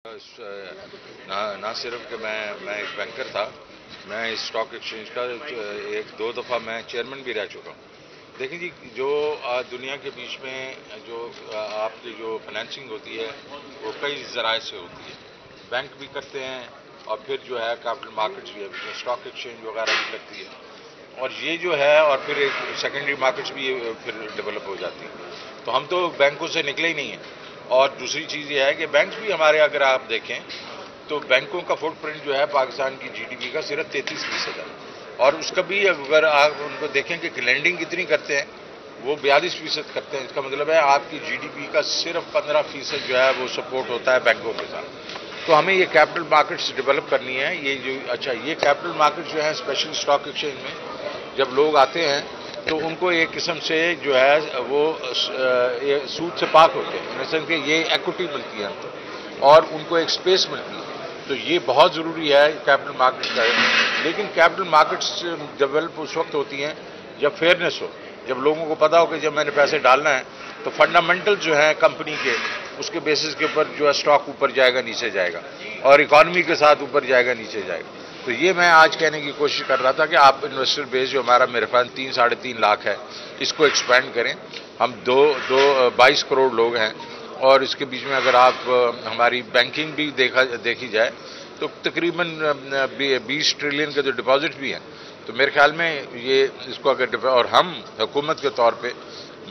نہ صرف کہ میں ایک بینکر تھا، میں اس اسٹاک ایکسچینج کا ایک دو دفعہ میں چیئرمین بھی رہ چکا ہوں۔ دیکھیں جی، جو دنیا کے بیچ میں جو آپ کی جو فائنینسنگ ہوتی ہے وہ کئی ذرائع سے ہوتی ہے، بینک بھی کرتے ہیں اور پھر جو ہے کیپٹل مارکیٹس بھی ہے، اسٹاک ایکسچینج وغیرہ بھی لگتی ہے، اور یہ جو ہے اور پھر ایک سیکنڈری مارکیٹس بھی پھر ڈیولپ ہو جاتی ہیں۔ تو ہم تو بینکوں سے نکلے ہی نہیں ہیں۔ اور دوسری چیز یہ ہے کہ بینکس بھی ہمارے، اگر آپ دیکھیں تو بینکوں کا فٹ پرنٹ جو ہے پاکستان کی جی ڈی پی کا صرف 33% ہے، اور اس کا بھی اگر آپ ان کو دیکھیں کہ لینڈنگ کتنی کرتے ہیں، وہ 42% کرتے ہیں۔ اس کا مطلب ہے آپ کی جی ڈی پی کا صرف 15% جو ہے وہ سپورٹ ہوتا ہے بینکوں کے ساتھ۔ تو ہمیں یہ کیپٹل مارکیٹس ڈیولپ کرنی ہے۔ یہ جو یہ کیپٹل مارکیٹس جو ہیں اسپیشل اسٹاک ایکسچینج میں جب لوگ آتے ہیں تو ان کو ایک قسم سے جو ہے وہ سود سے پاک ہوتے ہیں، مثلا کہ یہ ایکوٹی ملتی ہے ہم کو اور ان کو ایک سپیس ملتی ہے۔ تو یہ بہت ضروری ہے کیپٹل مارکیٹ کا۔ لیکن کیپٹل مارکیٹس ڈیولپ اس وقت ہوتی ہیں جب فیئرنیس ہو، جب لوگوں کو پتا ہو کہ جب میں نے پیسے ڈالنا ہے تو فنڈامنٹل جو ہے کمپنی کے، اس کے بیسس کے اوپر جو ہے اسٹاک اوپر جائے گا نیچے جائے گا، اور اکانومی کے ساتھ اوپر جائے گا نیچے جائے گا۔ تو یہ میں آج کہنے کی کوشش کر رہا تھا کہ آپ انویسٹر بیس جو ہمارا میرے پاس 3-3.5 لاکھ ہے، اس کو ایکسپینڈ کریں۔ ہم 22 کروڑ لوگ ہیں، اور اس کے بیچ میں اگر آپ ہماری بینکنگ بھی دیکھی جائے تو تقریباً 20 ٹریلین کے جو ڈپازٹ بھی ہیں، تو میرے خیال میں یہ اس کو اگر اور ہم حکومت کے طور پہ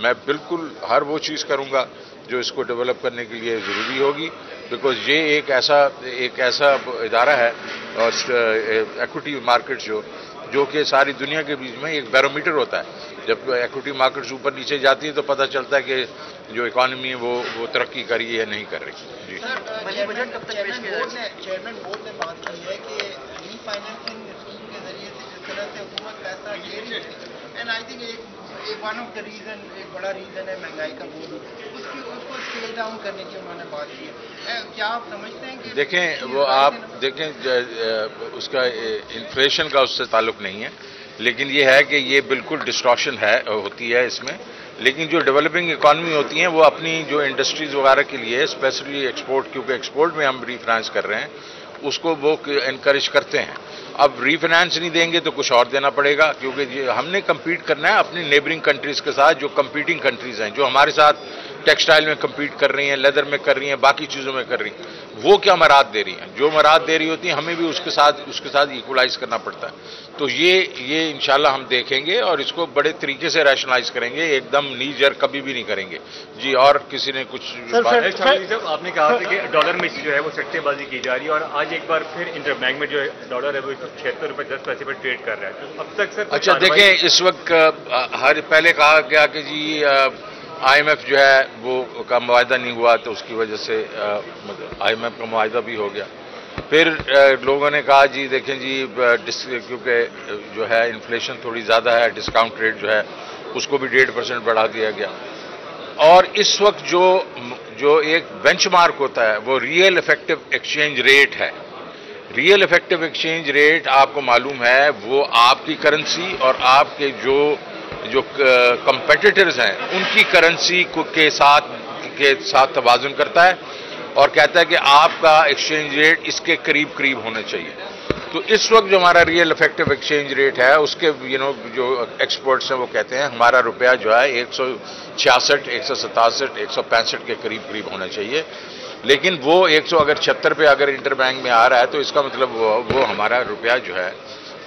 میں بالکل ہر وہ چیز کروں گا جو اس کو ڈیولپ کرنے کے لیے ضروری ہوگی، بیکاز یہ ایک ایسا ادارہ ہے اور ایکوٹی مارکیٹ جو کہ ساری دنیا کے بیچ میں ایک بیرومیٹر ہوتا ہے۔ جب ایکوٹی مارکیٹس اوپر نیچے جاتی ہے تو پتہ چلتا ہے کہ جو اکانومی ہے وہ ترقی کر رہی ہے یا نہیں کر رہی۔ جی چیئرمین بورڈ نے بات کی ہے کہ ری فائنینسنگ اسکیم کے ذریعے سے جس طرح سے حکومت پیسہ دے رہی ہے، اینڈ آئی تھنک ایک ون آف دا ریزن، ایک بڑا ریزن ہے مہنگائی کا بورڈ، اس کو اسکیل ڈاؤن کرنے کی انہوں نے بات کی ہے۔ کیا آپ سمجھتے ہیں کہ دیکھیں وہ آپ دیکھیں اس کا انفلیشن کا اس سے تعلق نہیں ہے، لیکن یہ ہے کہ یہ بالکل ڈسٹارشن ہوتی ہے اس میں۔ لیکن جو ڈیولپنگ اکانومی ہوتی ہیں وہ اپنی جو انڈسٹریز وغیرہ کے لیے اسپیشلی ایکسپورٹ، کیونکہ ایکسپورٹ میں ہم ری فائنانس کر رہے ہیں، اس کو وہ انکریج کرتے ہیں۔ اب ری فائنانس نہیں دیں گے تو کچھ اور دینا پڑے گا، کیونکہ ہم نے کمپیٹ کرنا ہے اپنی نیبرنگ کنٹریز کے ساتھ، جو کمپیٹنگ کنٹریز ہیں، جو ہمارے ساتھ ٹیکسٹائل میں کمپیٹ کر رہی ہیں، لیدر میں کر رہی ہیں، باقی چیزوں میں کر رہی ہیں۔ وہ کیا مراد دے رہی ہیں، جو مراد دے رہی ہوتی ہیں ہمیں بھی اس کے ساتھ ایکولائز کرنا پڑتا ہے۔ تو یہ انشاءاللہ ہم دیکھیں گے اور اس کو بڑے طریقے سے ریشنلائز کریں گے، ایک دم نی جر کبھی بھی نہیں کریں گے۔ جی، اور کسی نے کچھ آپ نے کہا تھا کہ ڈالر میں جو ہے وہ سٹے بازی کی جا رہی ہے، اور آج ایک بار پھر انٹر بینک میں جو ہے ڈالر ہے وہ 76 روپے 10 پیسے پر ٹریڈ کر رہا ہے۔ اب تک سر اچھا دیکھیں، اس وقت پہلے کہا گیا کہ جی آئی ایم ایف جو ہے وہ کا معاہدہ نہیں ہوا، تو اس کی وجہ سے آئی ایم ایف کا معاہدہ بھی ہو گیا۔ پھر لوگوں نے کہا جی دیکھیں جی کیونکہ جو ہے انفلیشن تھوڑی زیادہ ہے، ڈسکاؤنٹ ریٹ جو ہے اس کو بھی 1.5% بڑھا دیا گیا۔ اور اس وقت جو ایک بینچ مارک ہوتا ہے وہ ریئل افیکٹو ایکسچینج ریٹ ہے۔ ریئل افیکٹو ایکسچینج ریٹ آپ کو معلوم ہے وہ آپ کی کرنسی اور آپ کے جو کمپیٹیٹرز ہیں ان کی کرنسی کے ساتھ توازن کرتا ہے، اور کہتا ہے کہ آپ کا ایکسچینج ریٹ اس کے قریب ہونا چاہیے۔ تو اس وقت جو ہمارا ریئل افیکٹو ایکسچینج ریٹ ہے اس کے جو ایکسپرٹس ہیں وہ کہتے ہیں ہمارا روپیہ جو ہے 166، 167، 165 کے قریب ہونا چاہیے۔ لیکن وہ 176 پہ اگر انٹر بینک میں آ رہا ہے تو اس کا مطلب وہ ہمارا روپیہ جو ہے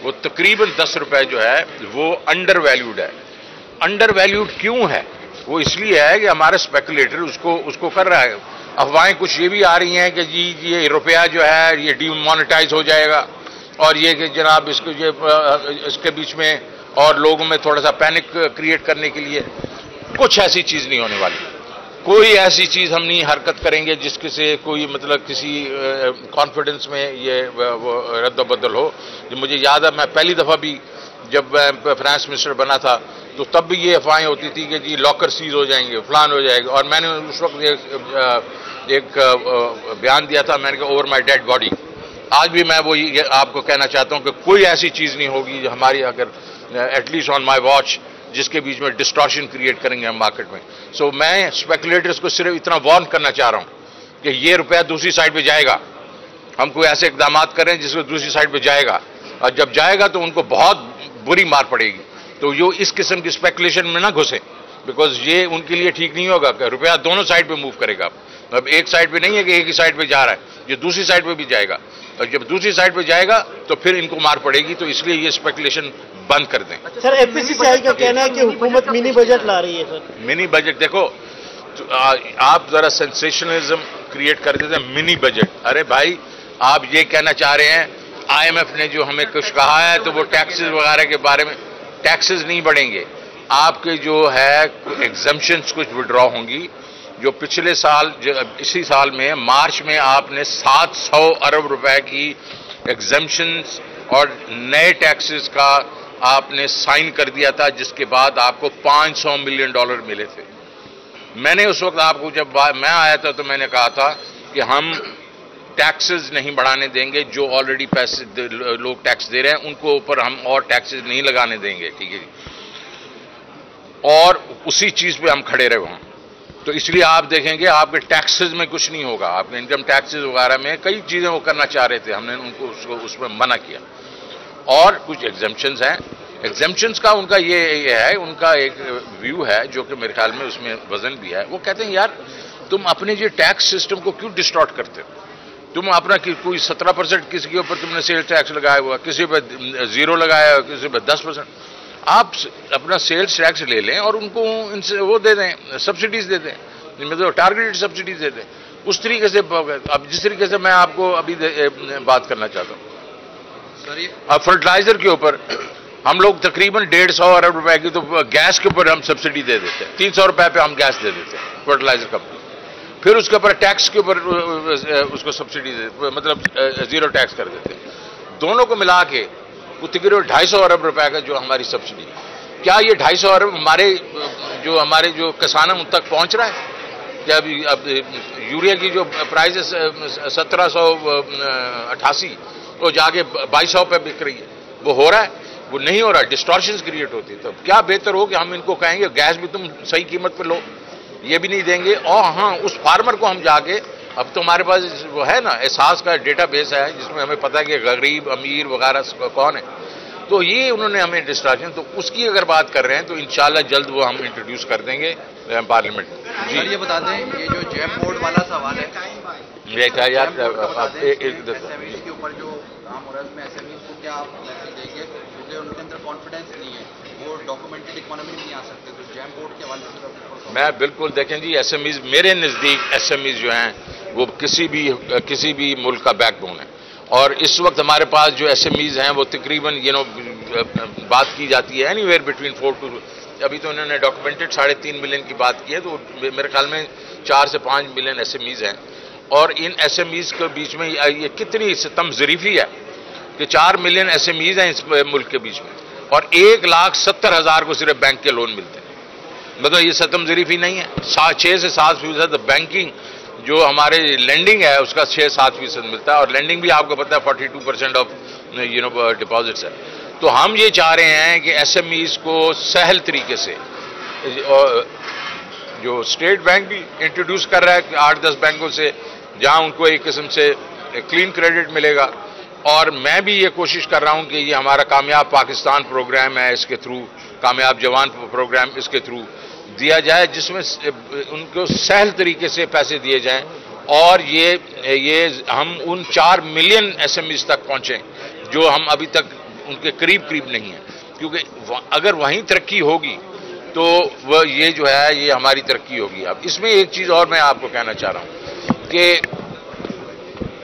وہ تقریباً 10 روپے جو ہے وہ انڈر ویلیوڈ ہے۔ انڈر ویلیوڈ کیوں ہے؟ وہ اس لیے ہے کہ ہمارا اسپیکولیٹر اس کو کر رہا ہے۔ افواہیں کچھ یہ بھی آ رہی ہیں کہ جی یہ روپیہ جو ہے یہ ڈی مانیٹائز ہو جائے گا، اور یہ کہ جناب اس کے بیچ میں اور لوگوں میں تھوڑا سا پینک کریٹ کرنے کے لیے کچھ ایسی چیز نہیں ہونے والی۔ کوئی ایسی چیز ہم نہیں حرکت کریں گے جس کے سے کوئی مطلب کسی کانفیڈنس میں یہ وہ رد و بدل ہو۔ مجھے یاد ہے میں پہلی دفعہ بھی جب میں فائنانس منسٹر بنا تھا تو تب بھی یہ افواہیں ہوتی تھی کہ جی لاکر سیز ہو جائیں گے، فلان ہو جائے گا، اور میں نے اس وقت ایک بیان دیا تھا، میں نے کہا اوور مائی ڈیڈ باڈی۔ آج بھی میں وہ آپ کو کہنا چاہتا ہوں کہ کوئی ایسی چیز نہیں ہوگی جو ہماری اگر at least on my watch جس کے بیچ میں ڈسٹارشن کریٹ کریں گے ہم مارکیٹ میں۔ سو میں اسپیکولیٹرز کو صرف اتنا وارن کرنا چاہ رہا ہوں کہ یہ روپیہ دوسری سائڈ پہ جائے گا، ہم کوئی ایسے اقدامات کریں جس کو دوسری سائڈ پہ جائے گا، اور جب جائے گا تو ان کو بہت بری مار پڑے گی. تو یہ اس قسم کی اسپیکولیشن میں نہ گھسیں، بیکاز یہ ان کے لیے ٹھیک نہیں ہوگا کہ روپیہ دونوں سائڈ پہ موو کرے گا. اب ایک سائڈ پہ نہیں ہے کہ ایک ہی سائڈ پہ جا رہا ہے، یہ دوسری سائڈ پہ بھی جائے گا، اور جب دوسری سائڈ پہ جائے گا تو پھر ان کو مار پڑے گی. تو اس لیے یہ اسپیکولیشن بند کر دیں. سر FPCCI کا کہنا ہے کہ حکومت منی بجٹ لا رہی ہے. سر منی بجٹ دیکھو، آپ ذرا سینسیشنلزم کریٹ کر دیتے ہیں. منی بجٹ، ارے بھائی آپ یہ کہنا چاہ رہے ہیں IMF نے جو ہمیں کچھ کہا ہے تو وہ ٹیکسز وغیرہ کے بارے میں، ٹیکسز نہیں بڑھیں گے. آپ کے جو ہے ایگزمپشنز کچھ وڈرا ہوں گی. جو پچھلے سال اسی سال میں مارچ میں آپ نے 700 ارب روپے کی ایگزمپشنز اور نئے ٹیکسز کا آپ نے سائن کر دیا تھا، جس کے بعد آپ کو $500 ملین ملے تھے. میں نے اس وقت آپ کو جب میں آیا تھا تو میں نے کہا تھا کہ ہم ٹیکسز نہیں بڑھانے دیں گے. جو آلریڈی پیسے لوگ ٹیکس دے رہے ہیں ان کو اوپر ہم اور ٹیکسز نہیں لگانے دیں گے. ٹھیک ہے جی، اور اسی چیز پہ ہم کھڑے رہے وہاں. تو اس لیے آپ دیکھیں گے آپ کے ٹیکسز میں کچھ نہیں ہوگا. آپ کے انکم ٹیکسز وغیرہ میں کئی چیزیں وہ کرنا چاہ رہے تھے، ہم نے ان کو اس میں منع کیا. اور کچھ ایگزمپشنز ہیں. ایگزمپشنز کا ان کا یہ ہے، ان کا ایک ویو ہے جو کہ میرے خیال میں اس میں وزن بھی ہے. وہ کہتے ہیں یار تم اپنے یہ ٹیکس سسٹم کو کیوں ڈسٹارٹ کرتے ہو؟ تم اپنا کوئی 17% کسی کے اوپر تم نے سیلز ٹیکس لگایا ہوا، کسی پہ 0 لگایا ہوا، کسی پہ 10%. آپ اپنا سیلز ٹیکس لے لیں اور ان کو ان سے وہ دے دیں، سبسڈیز دے دیں، مطلب ٹارگیٹڈ سبسڈیز دے دیں. اس طریقے سے اب جس طریقے سے میں آپ کو ابھی بات کرنا چاہتا ہوں، اب فرٹیلائزر کے اوپر ہم لوگ تقریباً 150 ارب روپے کی، تو گیس کے اوپر ہم سبسڈی دے دیتے ہیں. 300 روپے پہ ہم گیس دے دیتے ہیں فرٹیلائزر کمپنی. پھر اس کے اوپر ٹیکس کے اوپر اس کو سبسڈی دے، مطلب 0 ٹیکس کر دیتے ہیں. دونوں کو ملا کے وہ تقریباً 250 ارب روپے کا جو ہماری سبسڈی. کیا یہ 250 ارب ہمارے جو کسان ان تک پہنچ رہا ہے؟ کیا اب یوریا کی جو پرائز ہے 1788 وہ جا کے 2200 پہ بک رہی ہے. وہ ہو رہا ہے؟ وہ نہیں ہو رہا. ڈسٹارشنز کریٹ ہوتی ہے. تو کیا بہتر ہو کہ ہم ان کو کہیں گے گیس بھی تم صحیح قیمت پہ لو، یہ بھی نہیں دیں گے. اور ہاں اس فارمر کو ہم جا کے، اب تو ہمارے پاس وہ ہے نا احساس کا ڈیٹا بیس ہے جس میں ہمیں پتہ ہے کہ غریب امیر وغیرہ کون ہے. تو یہ انہوں نے ہمیں ڈسٹارشن، تو اس کی اگر بات کر رہے ہیں تو انشاءاللہ جلد وہ ہم انٹروڈیوس کر دیں گے پارلیمنٹ. جی یہ بتا دیں یہ جو جیم بورڈ والا سوال ہے، یہ کیا یار کے اوپر جو کام ہو رہا ہے اس میں SMEs کو کیا آپ دیں گے؟ کیونکہ ان کے اندر کانفیڈینس نہیں ہے، وہ ڈاکومنٹڈ اکانومی نہیں آ سکتے. تو جیم بورڈ کے حوالے سے میں بالکل دیکھیں جی، SMEs میرے نزدیک SMEs جو ہیں وہ کسی بھی ملک کا بیک بون ہے. اور اس وقت ہمارے پاس جو SMEs ہیں وہ تقریباً بات کی جاتی ہے اینی ویئر بٹوین 4 to، ابھی تو انہوں نے ڈاکومنٹڈ 3.5 ملین کی بات کی ہے، تو میرے خیال میں 4 سے 5 ملین SMEs ہیں. اور ان SMEs کے بیچ میں یہ کتنی ستم ظریفی ہے کہ 4 ملین SMEs ہیں اس ملک کے بیچ میں، اور 1,70,000 کو صرف بینک کے لون ملتے ہیں. مطلب یہ ستم ظریفی نہیں ہے. 6 سے 7% بینکنگ جو ہمارے لینڈنگ ہے اس کا 6-7% ملتا ہے، اور لینڈنگ بھی آپ کو پتہ ہے 42% آف ڈپازٹس ہے. تو ہم یہ چاہ رہے ہیں کہ SMEs کو سہل طریقے سے، جو اسٹیٹ بینک بھی انٹروڈیوس کر رہا ہے کہ 8-10 بینکوں سے جہاں ان کو ایک قسم سے کلین کریڈٹ ملے گا. اور میں بھی یہ کوشش کر رہا ہوں کہ یہ ہمارا کامیاب پاکستان پروگرام ہے، اس کے تھرو کامیاب جوان پروگرام اس کے تھرو دیا جائے، جس میں ان کو سہل طریقے سے پیسے دیے جائیں، اور یہ ہم ان 4 ملین SMEs تک پہنچیں جو ہم ابھی تک ان کے قریب نہیں ہیں. کیونکہ اگر وہیں ترقی ہوگی تو وہ یہ جو ہے یہ ہماری ترقی ہوگی. اب اس میں ایک چیز اور میں آپ کو کہنا چاہ رہا ہوں کہ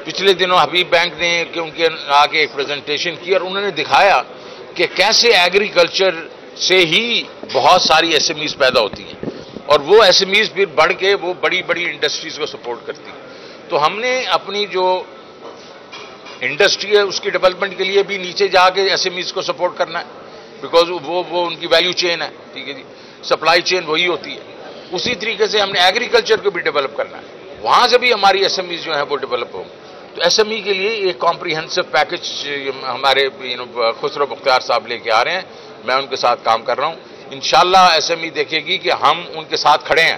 پچھلے دنوں حبیب بینک نے ان کے آ کے ایک پریزنٹیشن کی اور انہوں نے دکھایا کہ کیسے ایگریکلچر سے ہی بہت ساری SMEs پیدا ہوتی ہیں، اور وہ SMEs پھر بڑھ کے وہ بڑی انڈسٹریز کو سپورٹ کرتی ہیں. تو ہم نے اپنی جو انڈسٹری ہے اس کی ڈیولپمنٹ کے لیے بھی نیچے جا کے SMEs کو سپورٹ کرنا ہے، بیکاز وہ ان کی ویلیو چین ہے. ٹھیک ہے جی، سپلائی چین وہی ہوتی ہے. اسی طریقے سے ہم نے ایگریکلچر کو بھی ڈیولپ کرنا ہے، وہاں سے بھی ہماری SMEs جو ہیں وہ ڈیولپ ہوں. تو SME کے لیے ایک کمپریہنسو پیکج ہمارے خسرو بختیار صاحب لے کے آ رہے ہیں. میں ان کے ساتھ کام کر رہا ہوں. انشاءاللہ SME دیکھے گی کہ ہم ان کے ساتھ کھڑے ہیں.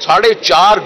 4.5